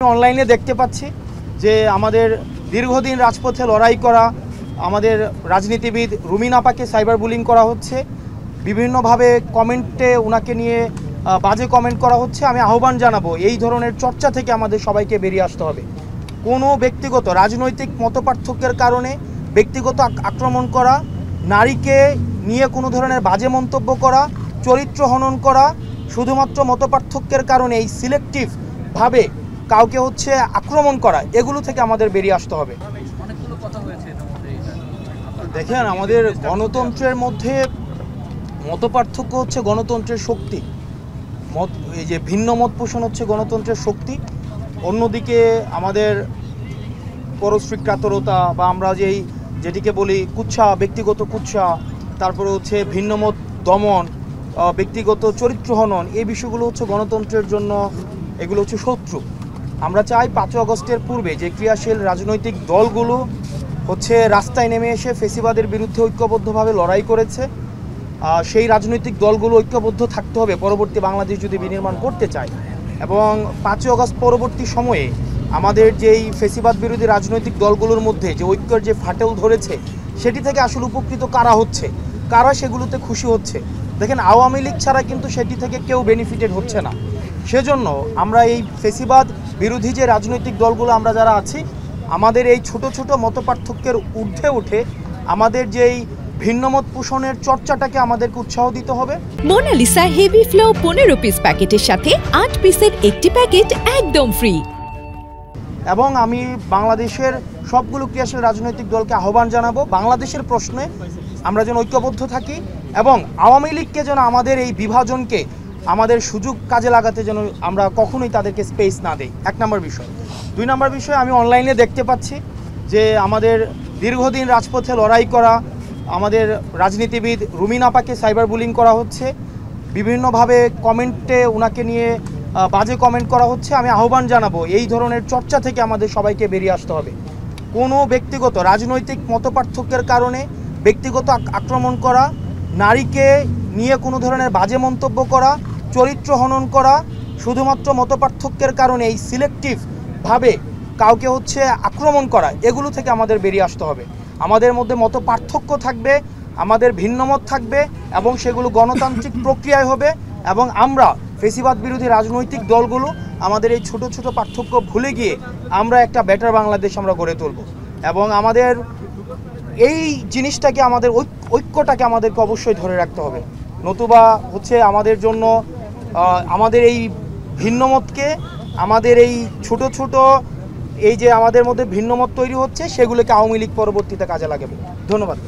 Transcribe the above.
অনলাইনে দেখতে পাচ্ছি যে আমাদের দীর্ঘদিন রাজপথে লড়াই করা আমাদের রাজনীতিবিদ রুমিন আপাকে সাইবার বুলিং করা হচ্ছে, বিভিন্নভাবে কমেন্টে ওনাকে নিয়ে বাজে কমেন্ট করা হচ্ছে। আমি আহ্বান জানাবো এই ধরনের চর্চা থেকে আমাদের সবাইকে বেরিয়ে আসতে হবে। কোনো ব্যক্তিগত রাজনৈতিক মতপার্থক্যের কারণে ব্যক্তিগত আক্রমণ করা, নারীকে নিয়ে কোনো ধরনের বাজে মন্তব্য করা, চরিত্র হনন করা, শুধুমাত্র মতপার্থক্যের কারণে এই সিলেক্টিভভাবে কাউকে আক্রমণ করা, এগুলো থেকে আমাদের বেরিয়ে আসতে হবে। দেখেন, আমাদের গণতন্ত্রের মধ্যে মতপার্থক্য হচ্ছে গণতন্ত্রের শক্তি। এই যে ভিন্ন মত পোষণ হচ্ছে গণতন্ত্রের শক্তি। অন্যদিকে আমাদের পরশ্রীকাতরতা বা আমরা যেটিকে বলি কুৎসা, ব্যক্তিগত কুৎসা, তারপরে ভিন্ন মত দমন, ব্যক্তিগত চরিত্র হনন, এই বিষয়গুলো গণতন্ত্রের জন্য এগুলো শত্রু। আমরা চাই 5 আগস্টের পূর্বে যে ক্রিয়াশীল রাজনৈতিক দলগুলো রাস্তায় নেমে এসে ফেসিবাদের বিরুদ্ধে ঐক্যবদ্ধভাবে লড়াই করেছে, সেই রাজনৈতিক দলগুলো ঐক্যবদ্ধ থাকতে হবে পরবর্তী বাংলাদেশ যদি বিনির্মাণ করতে চায়। এবং 5 আগস্ট পরবর্তী সময়ে আমাদের যেই ফেসিবাদ বিরোধী রাজনৈতিক দলগুলোর মধ্যে যে ঐক্যের যে ফাটল ধরেছে, সেটি থেকে আসলে উপকৃত কারা হচ্ছে, কারা সেগুলোতে খুশি হচ্ছে। দেখেন, আওয়ামী লীগ ছাড়া কিন্তু সেটি থেকে কেউ বেনিফিটেড হচ্ছে না। সেজন্য আমরা এই ফেসিবাদ বিরোধী যে রাজনৈতিক দলগুলো আমরা যারা আছি, আমাদের এই ছোট ছোট মতপার্থক্যের ঊর্ধ্বে উঠে আমাদের যেই ভিন্নমত পোষণের চর্চাটাকে আমাদেরকে উৎসাহ দিতে হবে। মোনালিসা হেভি ফ্লো 15 পিস প্যাকেটের সাথে 8 পিসের একটি প্যাকেট একদম ফ্রি। এবং আমি বাংলাদেশের সবগুলো ক্রিয়াশীল রাজনৈতিক দলকে আহ্বান জানাবো, বাংলাদেশের প্রশ্নে আমরা যেন ঐক্যবদ্ধ থাকি এবং আওয়ামী লীগকে যেন আমাদের এই বিভাজনকে আমাদের সুযোগ কাজে লাগাতে যেন আমরা কখনোই তাদেরকে স্পেস না দেই। 1 নম্বর বিষয়। 2 নম্বর বিষয়, আমি অনলাইনে দেখতে পাচ্ছি যে আমাদের দীর্ঘদিন রাজপথে লড়াই করা আমাদের রাজনীতিবিদ রুমিন আপাকে সাইবার বুলিং করা হচ্ছে, বিভিন্নভাবে কমেন্টে ওনাকে নিয়ে বাজে কমেন্ট করা হচ্ছে। আমি আহ্বান জানাবো এই ধরনের চর্চা থেকে আমাদের সবাইকে বেরিয়ে আসতে হবে। কোনো ব্যক্তিগত রাজনৈতিক মতপার্থক্যের কারণে ব্যক্তিগত আক্রমণ করা, নারীকে নিয়ে কোনো ধরনের বাজে মন্তব্য করা, চরিত্র হনন করা, শুধুমাত্র মতপার্থক্যের কারণে এই সিলেক্টিভভাবে কাউকে আক্রমণ করা, এগুলো থেকে আমাদের বেরিয়ে আসতে হবে। আমাদের মধ্যে মত পার্থক্য থাকবে, আমাদের ভিন্নমত থাকবে এবং সেগুলো গণতান্ত্রিক প্রক্রিয়ায় হবে এবং আমরা ফেসিবাদ বিরোধী রাজনৈতিক দলগুলো আমাদের এই ছোট ছোট পার্থক্য ভুলে গিয়ে আমরা একটা বেটার বাংলাদেশ আমরা গড়ে তুলব। এবং আমাদের এই জিনিসটাকে, আমাদের ঐক্যটাকে আমাদেরকে অবশ্যই ধরে রাখতে হবে, নতুবা আমাদের জন্য আমাদের এই ভিন্নমতকে, আমাদের এই ছোট ছোট এই যে আমাদের মধ্যে ভিন্নমত তৈরি হচ্ছে, সেগুলোকে আওয়ামী লীগ পরবর্তীতে কাজে লাগাবে। ধন্যবাদ।